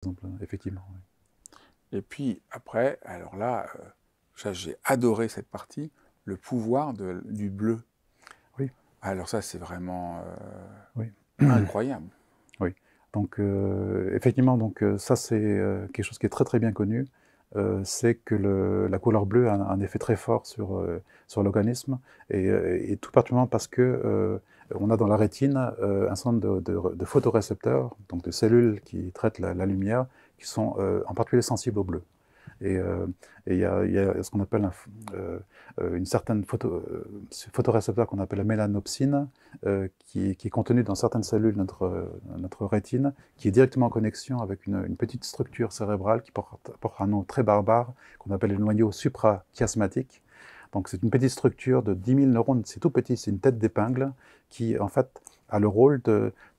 exemple, effectivement. Oui. Et puis après, alors là, j'ai adoré cette partie, le pouvoir du bleu. Oui. Alors ça, c'est vraiment Oui. incroyable. Oui. Donc, effectivement, donc, ça, c'est quelque chose qui est très, très bien connu. C'est que la couleur bleue a un effet très fort sur l'organisme, et tout particulièrement parce que on a dans la rétine un certain nombre de photorécepteurs, donc de cellules qui traitent la lumière, qui sont en particulier sensibles au bleu. Et il y a ce qu'on appelle une certaine photorécepteur qu'on appelle la mélanopsine, qui est contenu dans certaines cellules de notre rétine, qui est directement en connexion avec une petite structure cérébrale qui porte un nom très barbare, qu'on appelle le noyau suprachiasmatique. Donc c'est une petite structure de 10 000 neurones, c'est tout petit, c'est une tête d'épingle qui en fait a le rôle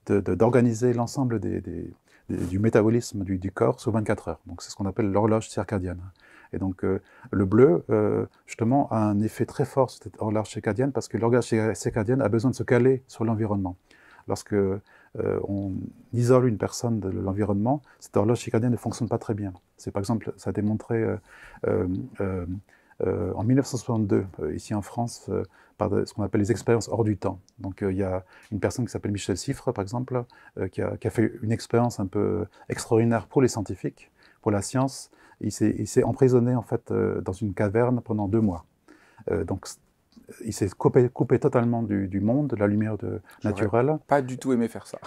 d'organiser l'ensemble du métabolisme du corps sur 24 heures. Donc c'est ce qu'on appelle l'horloge circadienne. Et donc le bleu, justement, a un effet très fort sur cette horloge circadienne parce que l'horloge circadienne a besoin de se caler sur l'environnement. Lorsque on isole une personne de l'environnement, cette horloge circadienne ne fonctionne pas très bien. C'est par exemple, ça a été montré en 1962, ici en France, par ce qu'on appelle les expériences hors du temps. Donc il y a une personne qui s'appelle Michel Siffre, par exemple, qui a fait une expérience un peu extraordinaire pour les scientifiques, pour la science. Il s'est emprisonné en fait dans une caverne pendant 2 mois. Donc il s'est coupé totalement du monde, de la lumière naturelle. Pas du tout aimé faire ça.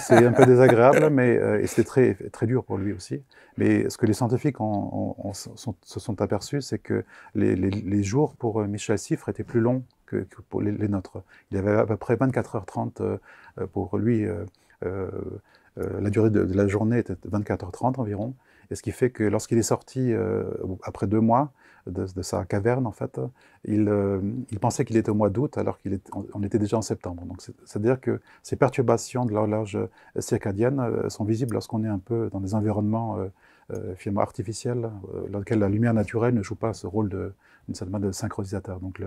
C'est un peu désagréable, et c'était très, très dur pour lui aussi. Mais ce que les scientifiques se sont aperçus, c'est que les jours pour Michel Siffre étaient plus longs que pour les nôtres. Il avait à peu près 24h30 pour lui. La durée de la journée était 24h30 environ. Et ce qui fait que lorsqu'il est sorti, après 2 mois de sa caverne, en fait, il pensait qu'il était au mois d'août alors qu'on était déjà en septembre. Donc c'est-à-dire que ces perturbations de l'horloge circadienne sont visibles lorsqu'on est un peu dans des environnements finalement artificiels, dans lesquels la lumière naturelle ne joue pas ce rôle d'une certaine manière de synchronisateur. Donc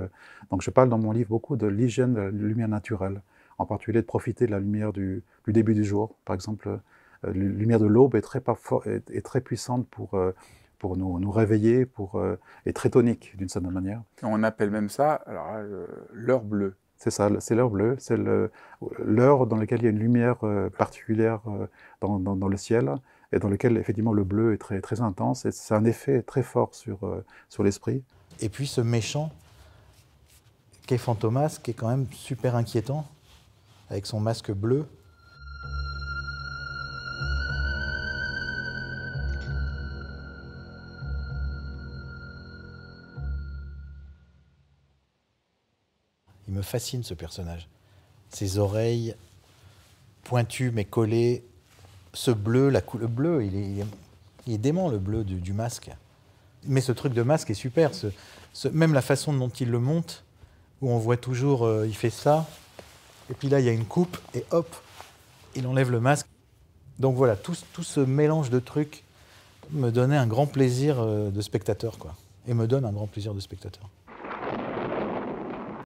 je parle dans mon livre beaucoup de l'hygiène de la lumière naturelle, en particulier de profiter de la lumière du début du jour. Par exemple, la lumière de l'aube est très puissante pour nous réveiller, et très tonique d'une certaine manière. On appelle même ça, alors l'heure bleue. C'est ça, c'est l'heure bleue, c'est l'heure dans laquelle il y a une lumière particulière dans le ciel, et dans lequel effectivement le bleu est très, très intense, et c'est un effet très fort sur l'esprit. Et puis ce méchant, qui est Fantomas, qui est quand même super inquiétant, avec son masque bleu. Il me fascine ce personnage. Ses oreilles pointues mais collées, ce bleu, le bleu, il est dément, le bleu du masque. Mais ce truc de masque est super. Même la façon dont il le monte, où on voit toujours, il fait ça, et puis là il y a une coupe, et hop, il enlève le masque. Donc voilà, tout ce mélange de trucs me donnait un grand plaisir de spectateur, quoi. Et me donne un grand plaisir de spectateur.